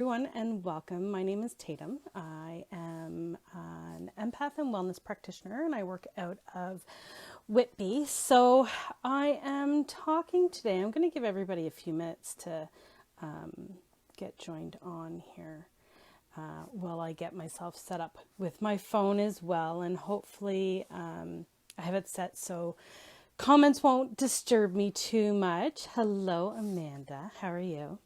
Everyone, and welcome. My name is Tatum. I am an empath and wellness practitioner, and I work out of Whitby. So I am talking today. I'm going to give everybody a few minutes to get joined on here while I get myself set up with my phone as well. And hopefully I have it set so comments won't disturb me too much. Hello, Amanda. How are you?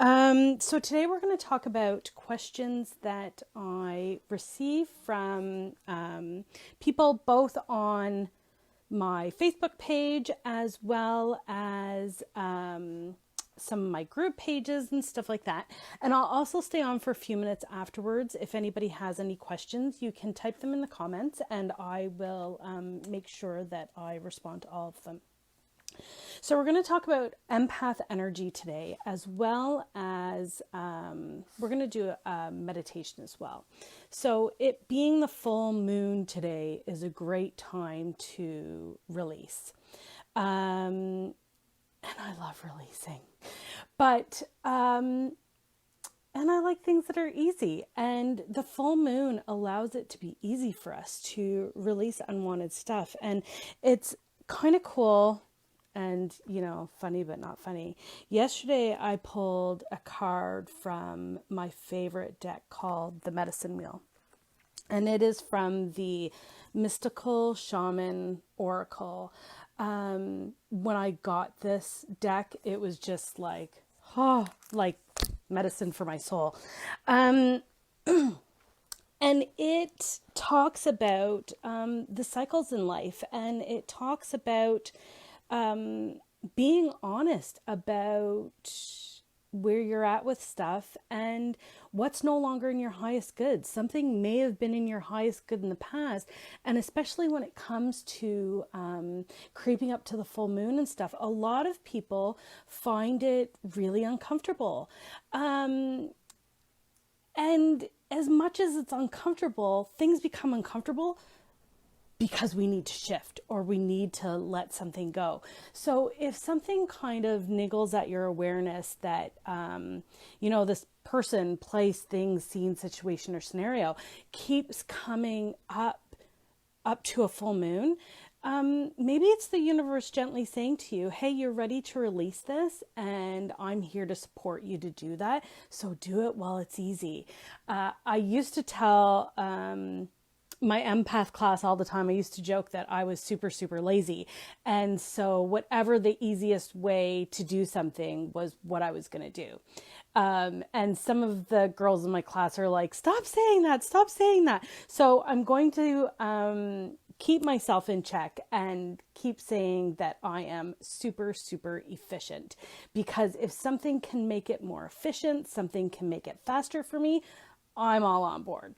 So today we're going to talk about questions that I receive from people both on my Facebook page as well as some of my group pages and stuff like that. And I'll also stay on for a few minutes afterwards. If anybody has any questions, you can type them in the comments and I will make sure that I respond to all of them. So we're going to talk about empath energy today, as well as we're going to do a meditation as well. So it being the full moon today is a great time to release. And I love releasing, but and I like things that are easy, and the full moon allows it to be easy for us to release unwanted stuff. And it's kind of cool. And, you know, funny, but not funny. Yesterday, I pulled a card from my favorite deck called the Medicine Wheel. And it is from the Mystical Shaman Oracle. When I got this deck, it was just like medicine for my soul. And it talks about the cycles in life, and it talks about being honest about where you're at with stuff and what's no longer in your highest good. Something may have been in your highest good in the past, and especially when it comes to creeping up to the full moon and stuff, a lot of people find it really uncomfortable. And as much as it's uncomfortable, things become uncomfortable because we need to shift or we need to let something go. So if something kind of niggles at your awareness that, this person, place, thing, scene, situation, or scenario keeps coming up to a full moon, maybe it's the universe gently saying to you, hey, you're ready to release this, and I'm here to support you to do that. So do it while it's easy. I used to tell my empath class all the time, I used to joke that I was super, super lazy. And so whatever the easiest way to do something was what I was going to do. And some of the girls in my class are like, stop saying that, stop saying that. So I'm going to keep myself in check and keep saying that I am super, super efficient. Because if something can make it more efficient, something can make it faster for me, I'm all on board.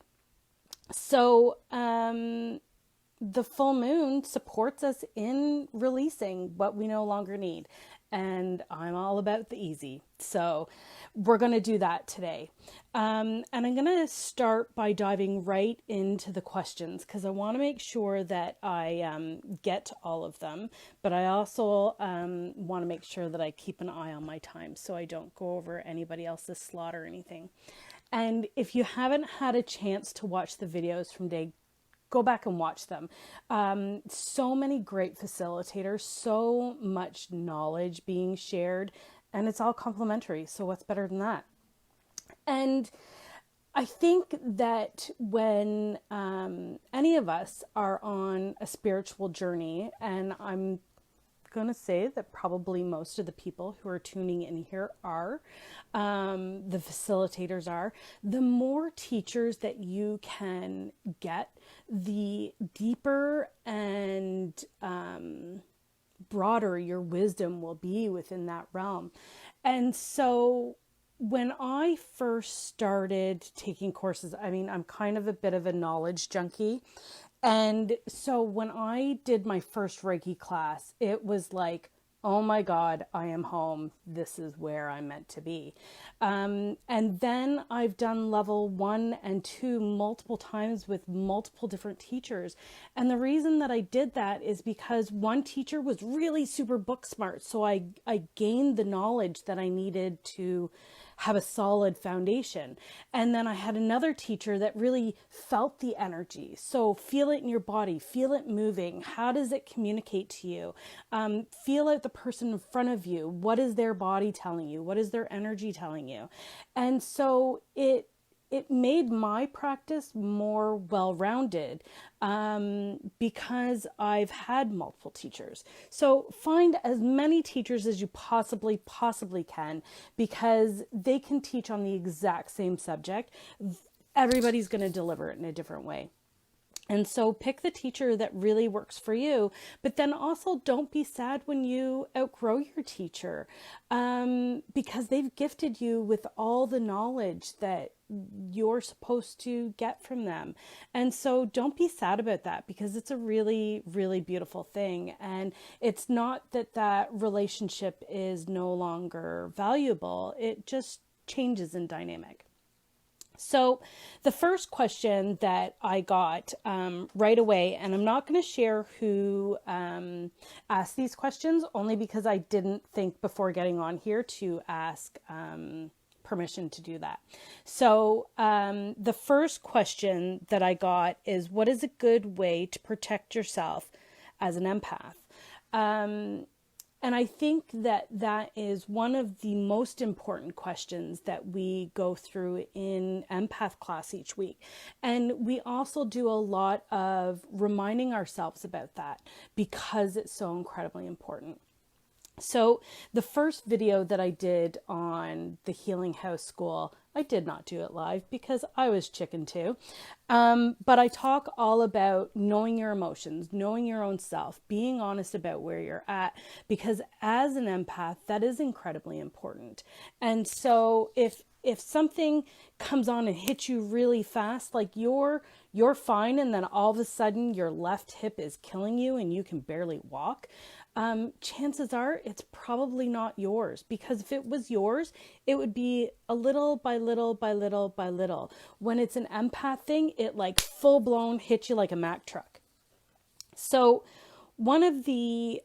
So the full moon supports us in releasing what we no longer need. And I'm all about the easy. So we're going to do that today. And I'm going to start by diving right into the questions because I want to make sure that I get to all of them. But I also want to make sure that I keep an eye on my time so I don't go over anybody else's slot or anything. And if you haven't had a chance to watch the videos from day, go back and watch them. So many great facilitators, so much knowledge being shared, and it's all complimentary. So what's better than that? And I think that when any of us are on a spiritual journey, and I'm going to say that probably most of the people who are tuning in here are, the facilitators are, the more teachers that you can get, the deeper and broader your wisdom will be within that realm. And so when I first started taking courses, I mean, I'm kind of a bit of a knowledge junkie. And so when I did my first Reiki class, it was like, oh my God, I am home. This is where I'm meant to be. And then I've done level 1 and 2 multiple times with multiple different teachers. And the reason that I did that is because one teacher was really super book smart. So I gained the knowledge that I needed to have a solid foundation. And then I had another teacher that really felt the energy. So feel it in your body, feel it moving. How does it communicate to you? Feel out the person in front of you. What is their body telling you? What is their energy telling you? And so it made my practice more well-rounded because I've had multiple teachers. So find as many teachers as you possibly can, because they can teach on the exact same subject. Everybody's going to deliver it in a different way. And so pick the teacher that really works for you, but then also don't be sad when you outgrow your teacher, because they've gifted you with all the knowledge that you're supposed to get from them. And so don't be sad about that, because it's a really, really beautiful thing. And it's not that that relationship is no longer valuable. It just changes in dynamic. So the first question that I got right away, and I'm not going to share who asked these questions, only because I didn't think before getting on here to ask permission to do that. So the first question that I got is, what is a good way to protect yourself as an empath? And I think that that is one of the most important questions that we go through in empath class each week. And we also do a lot of reminding ourselves about that, because it's so incredibly important. So the first video that I did on the Healing House School, I did not do it live because I was chicken too. But I talk all about knowing your emotions, knowing your own self, being honest about where you're at, because as an empath, that is incredibly important. And so if something comes on and hits you really fast, like you're fine, and then all of a sudden your left hip is killing you and you can barely walk, chances are it's probably not yours, because if it was yours, it would be a little by little by little by little. When it's an empath thing, it like full blown hits you like a Mack truck. So one of the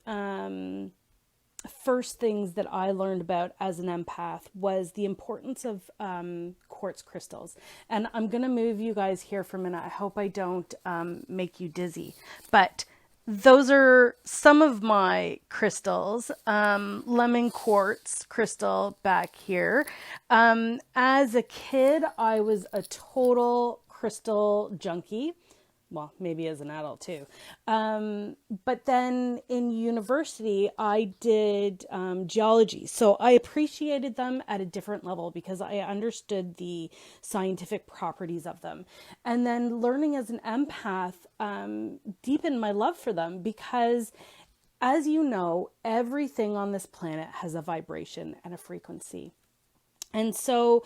first things that I learned about as an empath was the importance of quartz crystals. And I'm going to move you guys here for a minute. I hope I don't make you dizzy, but those are some of my crystals. Lemon quartz crystal back here. As a kid, I was a total crystal junkie. Well, maybe as an adult too. But then in university, I did geology. So I appreciated them at a different level because I understood the scientific properties of them. And then learning as an empath deepened my love for them, because as you know, everything on this planet has a vibration and a frequency. And so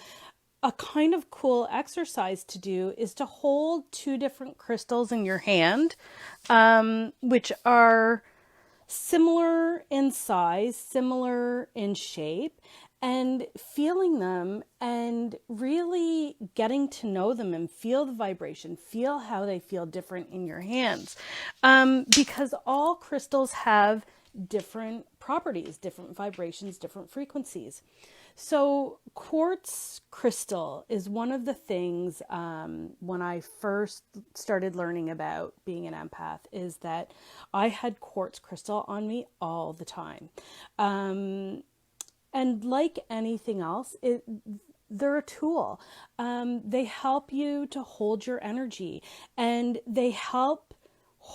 a kind of cool exercise to do is to hold two different crystals in your hand, which are similar in size, similar in shape, and feeling them and really getting to know them and feel the vibration, feel how they feel different in your hands. Because all crystals have different properties, different vibrations, different frequencies. So quartz crystal is one of the things when I first started learning about being an empath, is that I had quartz crystal on me all the time. And like anything else, they're a tool. They help you to hold your energy, and they help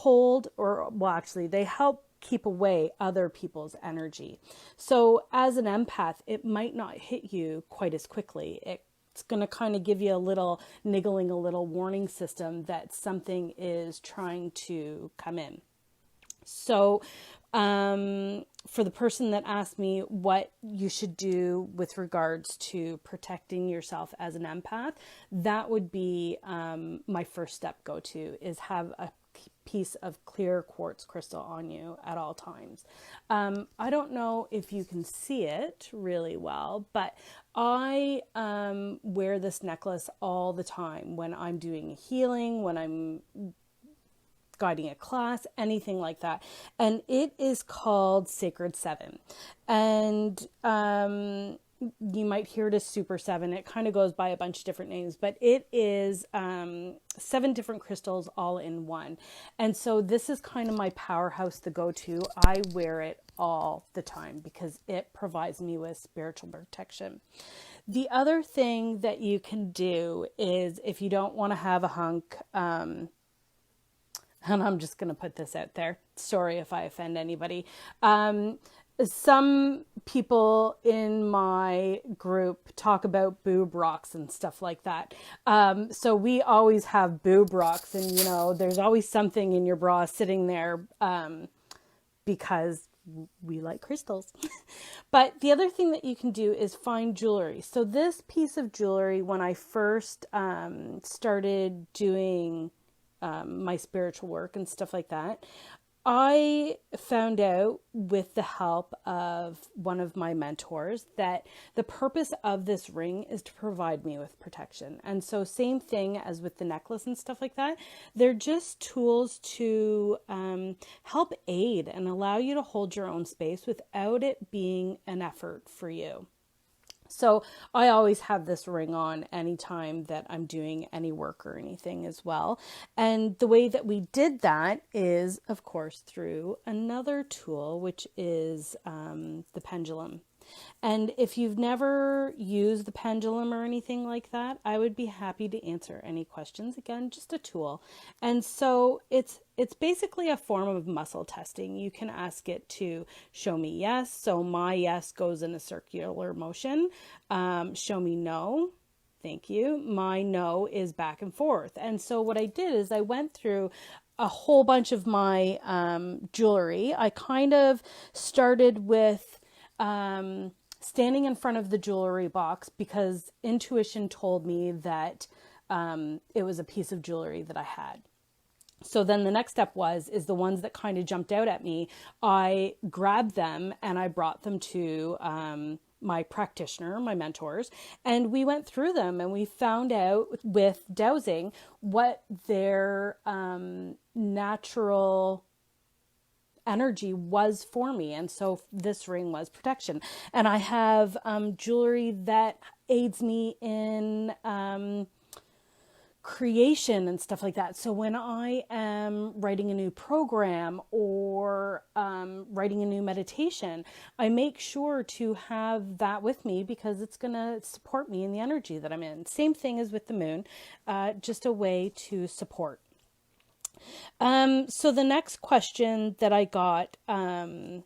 they help keep away other people's energy. So as an empath, it might not hit you quite as quickly. It's going to kind of give you a little niggling, a little warning system that something is trying to come in. So for the person that asked me what you should do with regards to protecting yourself as an empath, that would be my first step go-to, is have a piece of clear quartz crystal on you at all times. I don't know if you can see it really well, but I wear this necklace all the time when I'm doing healing, when I'm guiding a class, anything like that. And it is called Sacred 7. And you might hear it as Super 7. It kind of goes by a bunch of different names, but it is 7 different crystals all in one. And so this is kind of my powerhouse, the go-to. I wear it all the time because it provides me with spiritual protection. The other thing that you can do is, if you don't want to have a hunk, and I'm just going to put this out there. Sorry if I offend anybody. Some people in my group talk about boob rocks and stuff like that. So we always have boob rocks, and you know, there's always something in your bra sitting there, because we like crystals. But the other thing that you can do is find jewelry. So this piece of jewelry, when I first started doing my spiritual work and stuff like that, I found out with the help of one of my mentors that the purpose of this ring is to provide me with protection. And so same thing as with the necklace and stuff like that. They're just tools to help aid and allow you to hold your own space without it being an effort for you. So I always have this ring on anytime that I'm doing any work or anything as well. And the way that we did that is, of course, through another tool, which is the pendulum. And if you've never used the pendulum or anything like that, I would be happy to answer any questions. Again, just a tool. And so it's basically a form of muscle testing. You can ask it to show me yes. So my yes goes in a circular motion. Show me no. Thank you. My no is back and forth. And so what I did is I went through a whole bunch of my jewelry. I kind of started with standing in front of the jewelry box because intuition told me that it was a piece of jewelry that I had. So then the next step is the ones that kind of jumped out at me. I grabbed them and I brought them to my practitioner, my mentors, and we went through them and we found out with dowsing what their natural energy was for me. And so this ring was protection. And I have jewelry that aids me in creation and stuff like that. So when I am writing a new program or writing a new meditation, I make sure to have that with me because it's going to support me in the energy that I'm in. Same thing as with the moon, just a way to support. So the next question that I got, I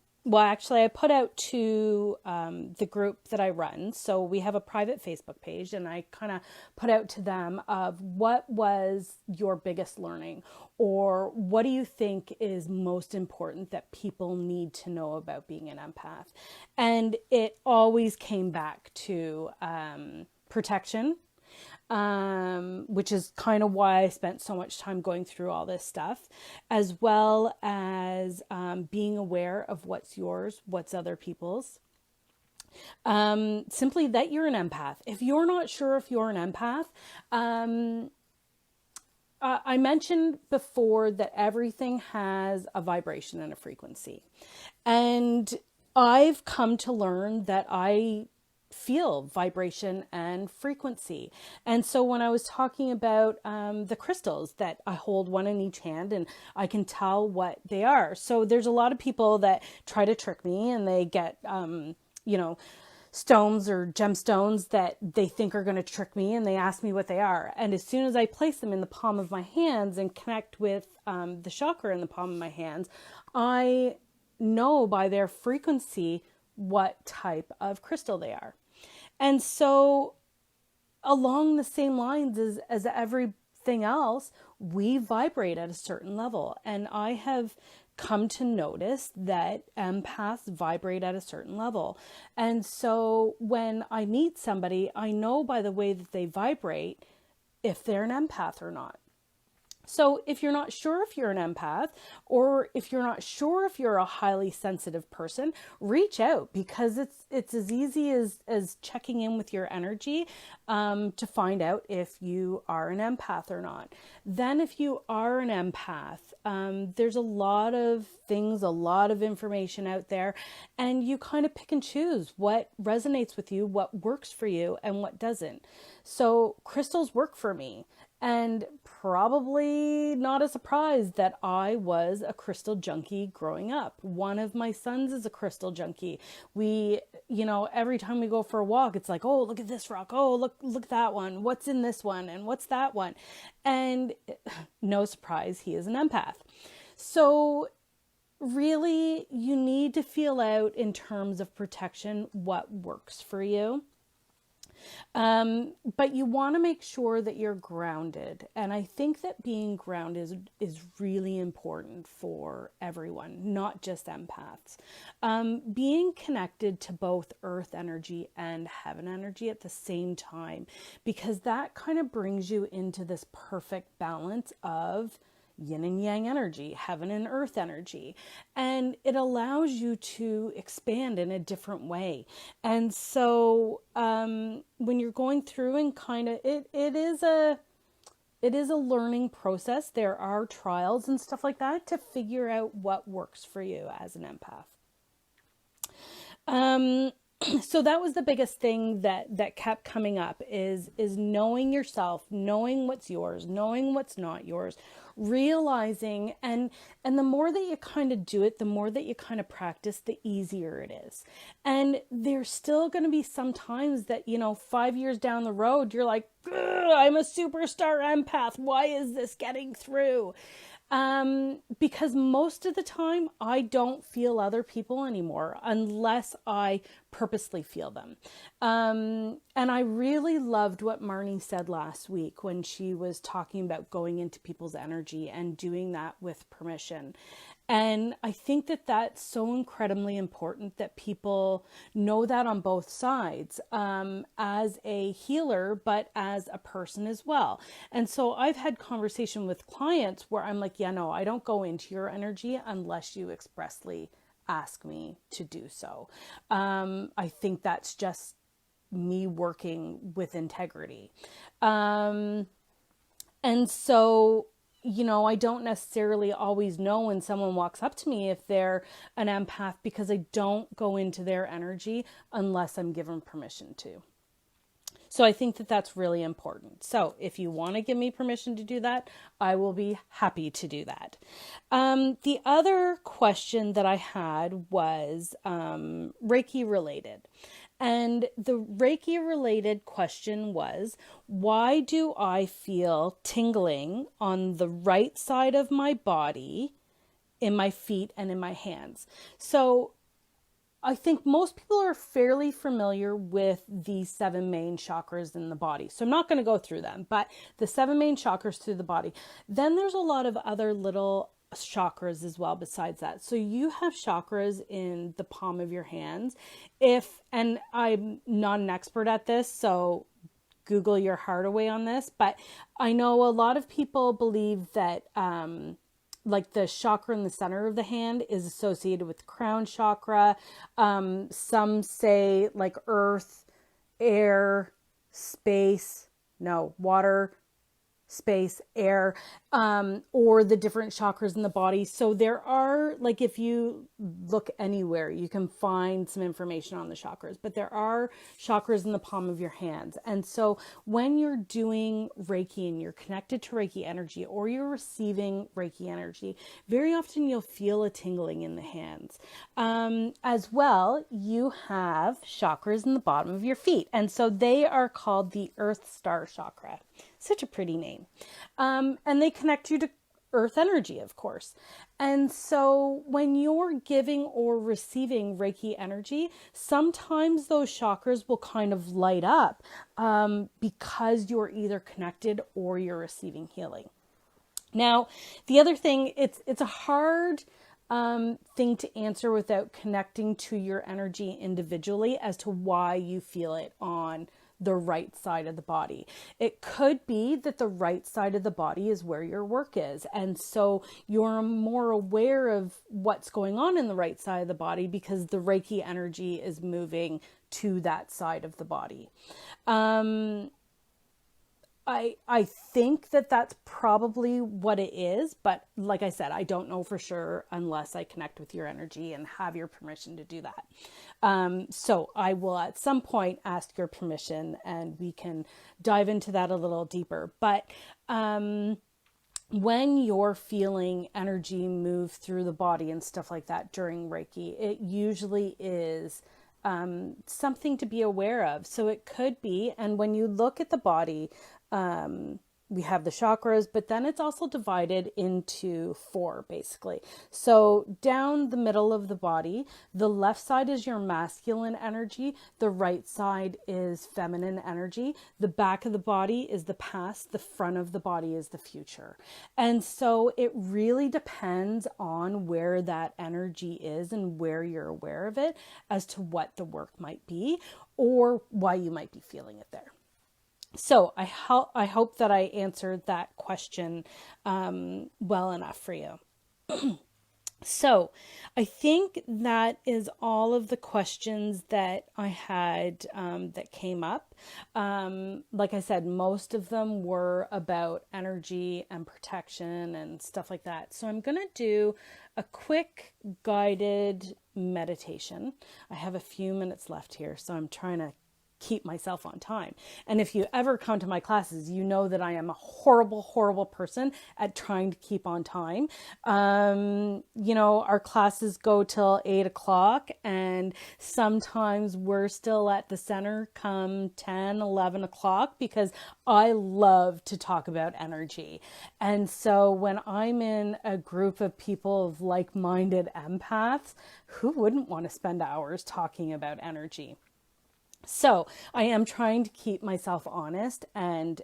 put out to the group that I run. So we have a private Facebook page, and I kind of put out to them of what was your biggest learning, or what do you think is most important that people need to know about being an empath? And it always came back to protection. Which is kind of why I spent so much time going through all this stuff, as well as being aware of what's yours, what's other people's. Simply that you're an empath. If you're not sure if you're an empath, I mentioned before that everything has a vibration and a frequency. And I've come to learn that I feel vibration and frequency. And so when I was talking about the crystals that I hold one in each hand and I can tell what they are. So there's a lot of people that try to trick me and they get, stones or gemstones that they think are going to trick me, and they ask me what they are. And as soon as I place them in the palm of my hands and connect with the chakra in the palm of my hands, I know by their frequency what type of crystal they are. And so along the same lines as everything else, we vibrate at a certain level. And I have come to notice that empaths vibrate at a certain level. And so when I meet somebody, I know by the way that they vibrate if they're an empath or not. So if you're not sure if you're an empath, or if you're not sure if you're a highly sensitive person, reach out, because it's as easy as checking in with your energy to find out if you are an empath or not. Then if you are an empath, there's a lot of things, a lot of information out there, and you kind of pick and choose what resonates with you, what works for you, and what doesn't. So crystals work for me. And probably not a surprise that I was a crystal junkie growing up. One of my sons is a crystal junkie. We, every time we go for a walk, it's like, oh, look at this rock. Oh, look at that one. What's in this one? And what's that one? And no surprise, he is an empath. So really, you need to feel out in terms of protection what works for you. But you want to make sure that you're grounded. And I think that being grounded is really important for everyone, not just empaths. Being connected to both earth energy and heaven energy at the same time, because that kind of brings you into this perfect balance of yin and yang energy, heaven and earth energy. And it allows you to expand in a different way. And so when you're going through and kind of, it is a learning process. There are trials and stuff like that to figure out what works for you as an empath. So that was the biggest thing that kept coming up is knowing yourself, knowing what's yours, knowing what's not yours, realizing, and the more that you kind of do it, the more that you kind of practice, the easier it is. And there's still going to be some times that, 5 years down the road, you're like, I'm a superstar empath. Why is this getting through? Because most of the time I don't feel other people anymore unless I purposely feel them. And I really loved what Marnie said last week when she was talking about going into people's energy and doing that with permission. And I think that that's so incredibly important that people know that on both sides, as a healer, but as a person as well. And so I've had conversation with clients where I'm like, yeah, no, I don't go into your energy unless you expressly ask me to do so. I think that's just me working with integrity. And so I don't necessarily always know when someone walks up to me if they're an empath, because I don't go into their energy unless I'm given permission to. So I think that that's really important. So if you want to give me permission to do that, I will be happy to do that. The other question that I had was Reiki related. And the Reiki related question was, why do I feel tingling on the right side of my body, in my feet and in my hands? So I think most people are fairly familiar with the 7 main chakras in the body. So I'm not going to go through them, but the 7 main chakras through the body. Then there's a lot of other little chakras as well besides that. So you have chakras in the palm of your hands. And I'm not an expert at this, so Google your heart away on this, but I know a lot of people believe that like the chakra in the center of the hand is associated with crown chakra. Some say like earth, air, water, space, air, or the different chakras in the body. So there are, like, if you look anywhere, you can find some information on the chakras, but there are chakras in the palm of your hands. And so when you're doing Reiki and you're connected to Reiki energy, or you're receiving Reiki energy, very often you'll feel a tingling in the hands. As well, you have chakras in the bottom of your feet. And so they are called the Earth Star Chakra. Such a pretty name. And they connect you to earth energy, of course. And so when you're giving or receiving Reiki energy, sometimes those chakras will kind of light up because you're either connected or you're receiving healing. Now, the other thing, it's a hard thing to answer without connecting to your energy individually as to why you feel it on the right side of the body. It could be that the right side of the body is where your work is. And so you're more aware of what's going on in the right side of the body because the Reiki energy is moving to that side of the body. I think that that's probably what it is, but like I said, I don't know for sure unless I connect with your energy and have your permission to do that. So I will at some point ask your permission and we can dive into that a little deeper. But when you're feeling energy move through the body and stuff like that during Reiki, it usually is something to be aware of. So it could be, and when you look at the body, we have the chakras, but then it's also divided into 4 basically. So down the middle of the body, the left side is your masculine energy. The right side is feminine energy. The back of the body is the past. The front of the body is the future. And so it really depends on where that energy is and where you're aware of it as to what the work might be or why you might be feeling it there. So I hope that I answered that question well enough for you. So I think that is all of the questions that I had that came up. Like I said, most of them were about energy and protection and stuff like that. So I'm going to do a quick guided meditation. I have a few minutes left here, so I'm trying to keep myself on time. And if you ever come to my classes, you know that I am a horrible person at trying to keep on time. Our classes go till 8:00 and sometimes we're still at the center come 10, 11 o'clock because I love to talk about energy. And so when I'm in a group of people of like-minded empaths, who wouldn't want to spend hours talking about energy? So I am trying to keep myself honest and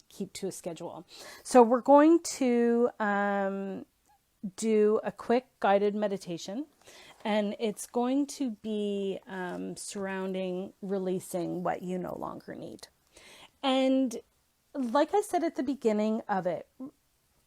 keep to a schedule. So we're going to do a quick guided meditation, and it's going to be surrounding releasing what you no longer need. And like I said at the beginning of it,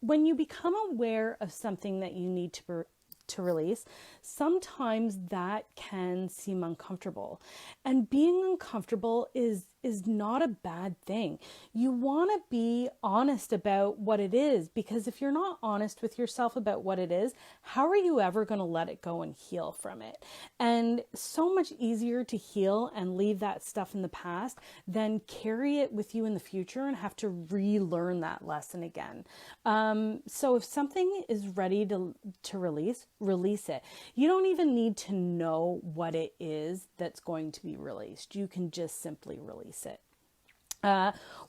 when you become aware of something that you need to release, sometimes that can seem uncomfortable. And being uncomfortable is not a bad thing. You want to be honest about what it is, because if you're not honest with yourself about what it is, how are you ever going to let it go and heal from it? And so much easier to heal and leave that stuff in the past than carry it with you in the future and have to relearn that lesson again. So if something is ready to release it. You don't even need to know what it is that's going to be released. You can just simply release it.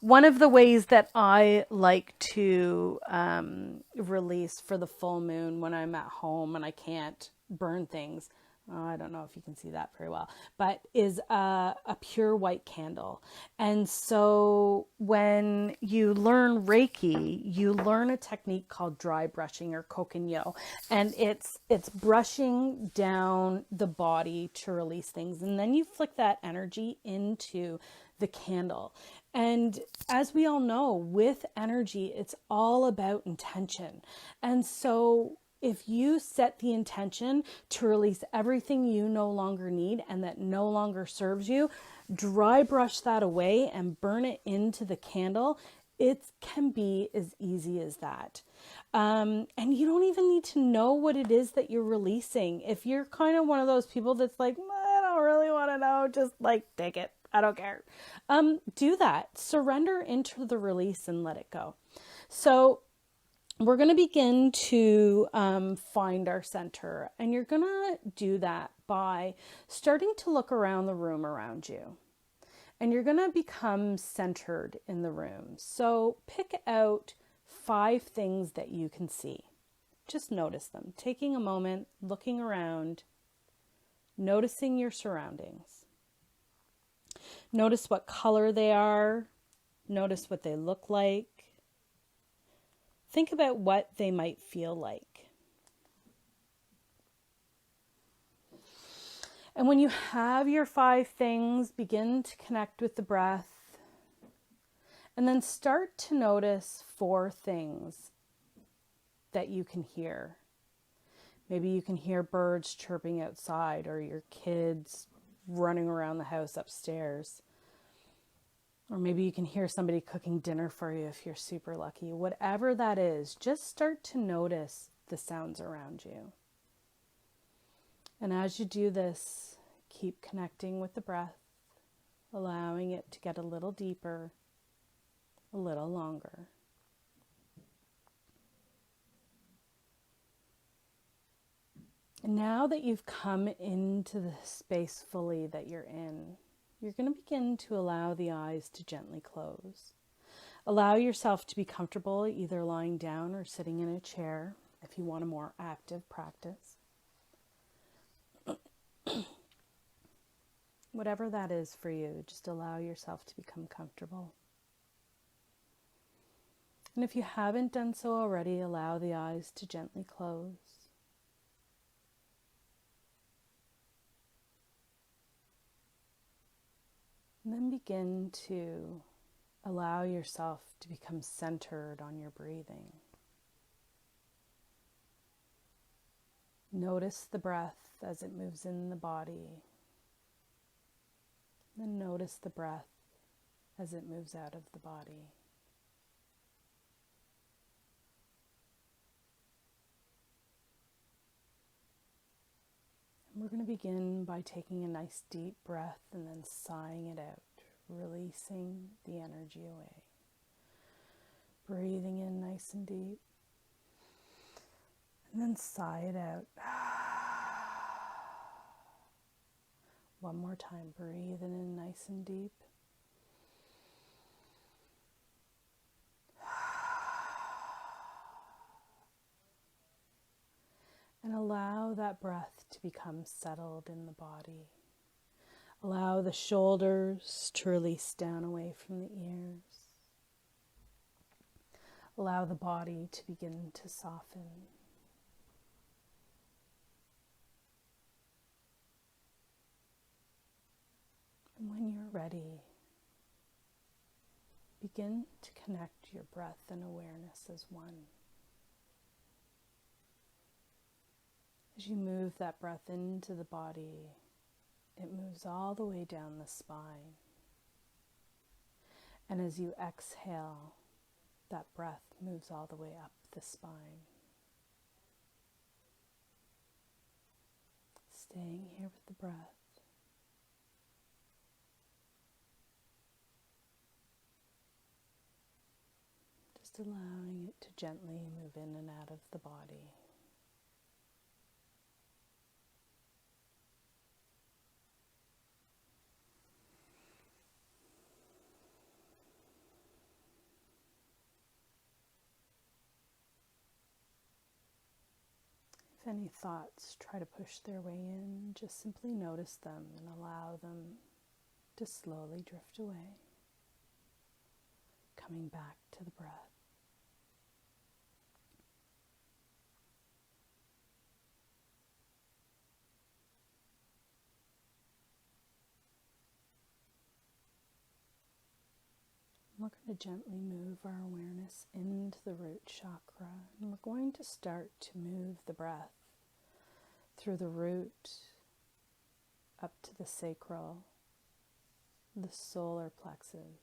One of the ways that I like to release for the full moon when I'm at home and I can't burn things, I don't know if you can see that very well, but is a pure white candle. And so when you learn Reiki, you learn a technique called dry brushing or kokunyo, and it's brushing down the body to release things. And then you flick that energy into the candle. And as we all know, with energy, it's all about intention. And so if you set the intention to release everything you no longer need and that no longer serves you, dry brush that away and burn it into the candle. It can be as easy as that. And you don't even need to know what it is that you're releasing. If you're kind of one of those people that's like, I don't really want to know, just like take it. I don't care. Do that. Surrender into the release and let it go. So we're going to begin to find our center, and you're going to do that by starting to look around the room around you, and you're going to become centered in the room. So pick out 5 things that you can see. Just notice them, taking a moment, looking around, noticing your surroundings. Notice what color they are. Notice what they look like. Think about what they might feel like. And when you have your 5 things, begin to connect with the breath And then start to notice 4 things that you can hear. Maybe you can hear birds chirping outside, or your kids running around the house upstairs. Or maybe you can hear somebody cooking dinner for you if you're super lucky. Whatever that is, just start to notice the sounds around you. And as you do this, keep connecting with the breath, allowing it to get a little deeper, a little longer. And now that you've come into the space fully that you're in, you're going to begin to allow the eyes to gently close. Allow yourself to be comfortable, either lying down or sitting in a chair if you want a more active practice. Whatever that is for you, just allow yourself to become comfortable. And if you haven't done so already, allow the eyes to gently close. And then begin to allow yourself to become centered on your breathing. Notice the breath as it moves in the body. Then notice the breath as it moves out of the body. We're going to begin by taking a nice deep breath and then sighing it out, releasing the energy away. Breathing in nice and deep, and then sigh it out. One more time, breathing in nice and deep. And allow that breath to become settled in the body. Allow the shoulders to release down away from the ears. Allow the body to begin to soften. And when you're ready, begin to connect your breath and awareness as one. As you move that breath into the body, it moves all the way down the spine. And as you exhale, that breath moves all the way up the spine. Staying here with the breath. Just allowing it to gently move in and out of the body. If any thoughts try to push their way in, just simply notice them and allow them to slowly drift away, coming back to the breath. We're going to gently move our awareness into the root chakra, and we're going to start to move the breath through the root up to the sacral, the solar plexus,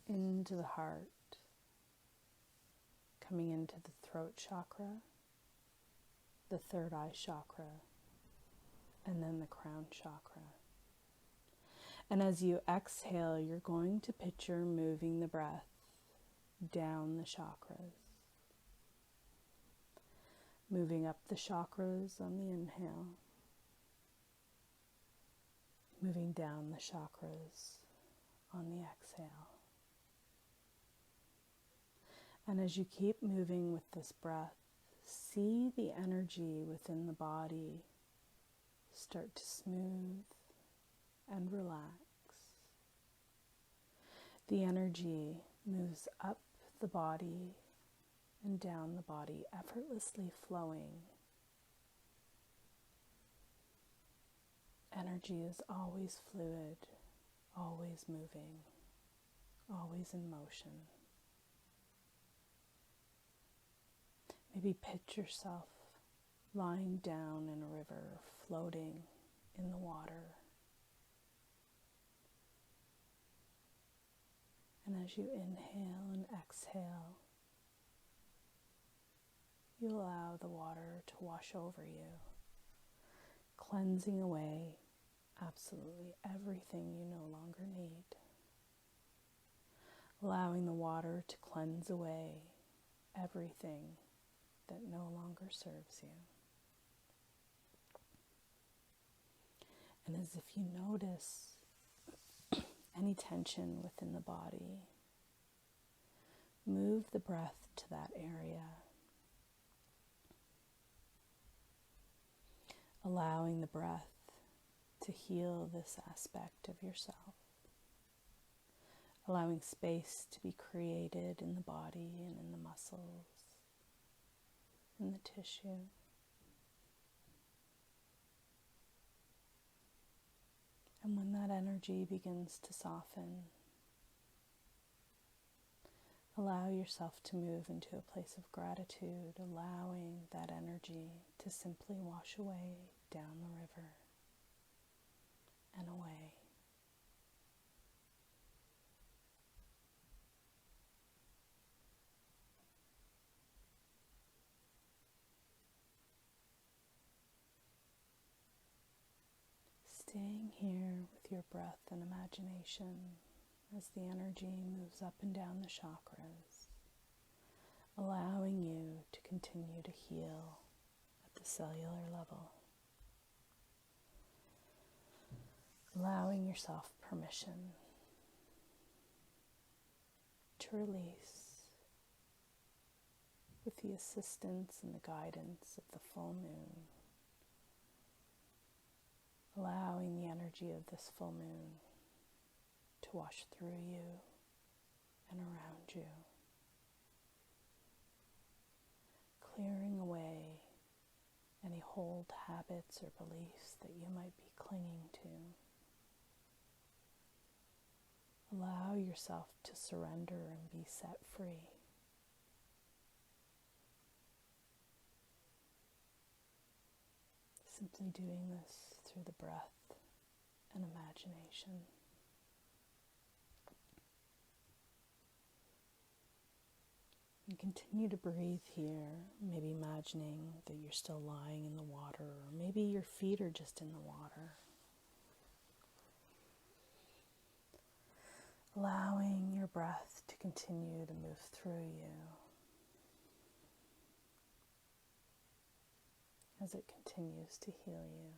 into the heart, coming into the throat chakra, the third eye chakra, and then the crown chakra. And as you exhale, you're going to picture moving the breath down the chakras. Moving up the chakras on the inhale. Moving down the chakras on the exhale. And as you keep moving with this breath, see the energy within the body start to smooth and relax. The energy moves up the body and down the body, effortlessly flowing. Energy is always fluid, always moving, always in motion. Maybe picture yourself lying down in a river, floating in the water. And as you inhale and exhale, you allow the water to wash over you, cleansing away absolutely everything you no longer need. Allowing the water to cleanse away everything that no longer serves you. And as if you notice any tension within the body, move the breath to that area, allowing the breath to heal this aspect of yourself, allowing space to be created in the body and in the muscles, in the tissue. And when that energy begins to soften, allow yourself to move into a place of gratitude, allowing that energy to simply wash away down the river and away. Staying here with your breath and imagination as the energy moves up and down the chakras, allowing you to continue to heal at the cellular level. Allowing yourself permission to release with the assistance and the guidance of the full moon. Allowing the energy of this full moon to wash through you and around you. Clearing away any old habits or beliefs that you might be clinging to. Allow yourself to surrender and be set free. Simply doing this through the breath and imagination. And continue to breathe here, maybe imagining that you're still lying in the water, or maybe your feet are just in the water. Allowing your breath to continue to move through you as it continues to heal you.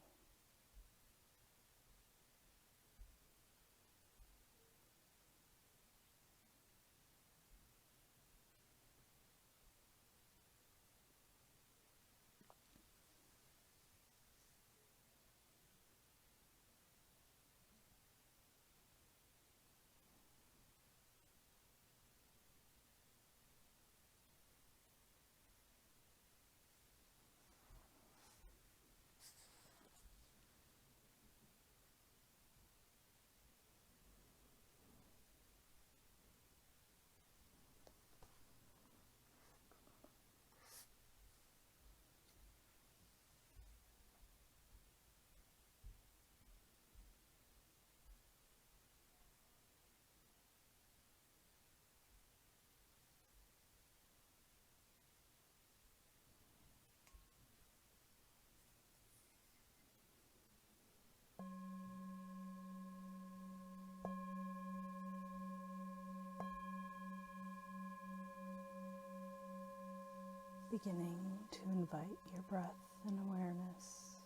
Beginning to invite your breath and awareness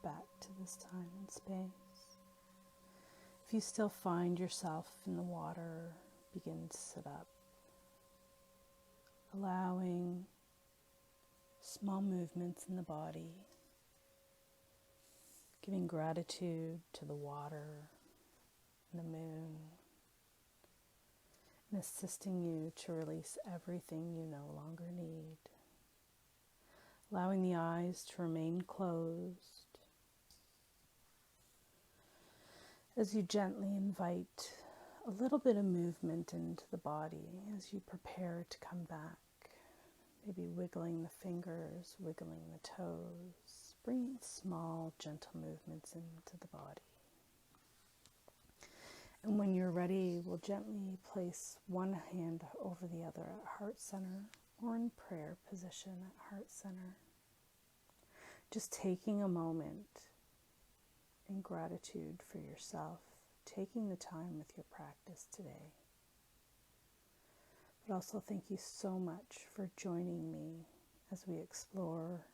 back to this time and space. If you still find yourself in the water, begin to sit up, allowing small movements in the body, giving gratitude to the water and the moon, and assisting you to release everything you no longer need. Allowing the eyes to remain closed as you gently invite a little bit of movement into the body as you prepare to come back. Maybe wiggling the fingers, wiggling the toes, bringing small, gentle movements into the body. And when you're ready, we'll gently place one hand over the other at heart center or in prayer position at heart center. Just taking a moment in gratitude for yourself, taking the time with your practice today. But also thank you so much for joining me as we explore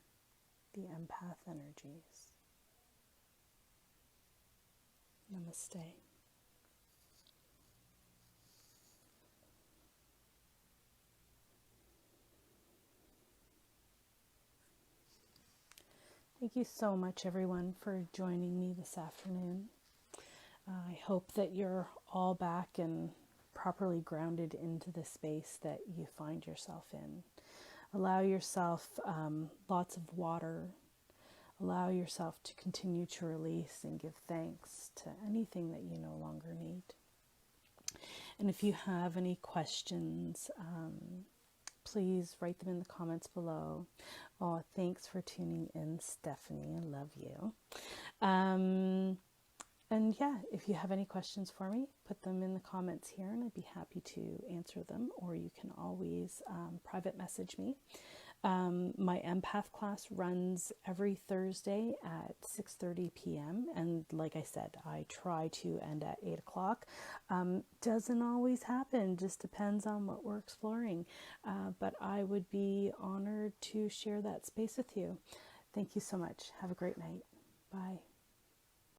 the empath energies. Namaste. Thank you so much, everyone, for joining me this afternoon. I hope that you're all back and properly grounded into the space that you find yourself in. Allow yourself lots of water. Allow yourself to continue to release and give thanks to anything that you no longer need. And if you have any questions, please write them in the comments below. Oh, thanks for tuning in, Stephanie. I love you. And yeah, if you have any questions for me, put them in the comments here and I'd be happy to answer them. Or you can always private message me. My empath class runs every Thursday at 6:30 p.m. And like I said, I try to end at 8 o'clock. Doesn't always happen, just depends on what we're exploring. But I would be honored to share that space with you. Thank you so much. Have a great night. Bye.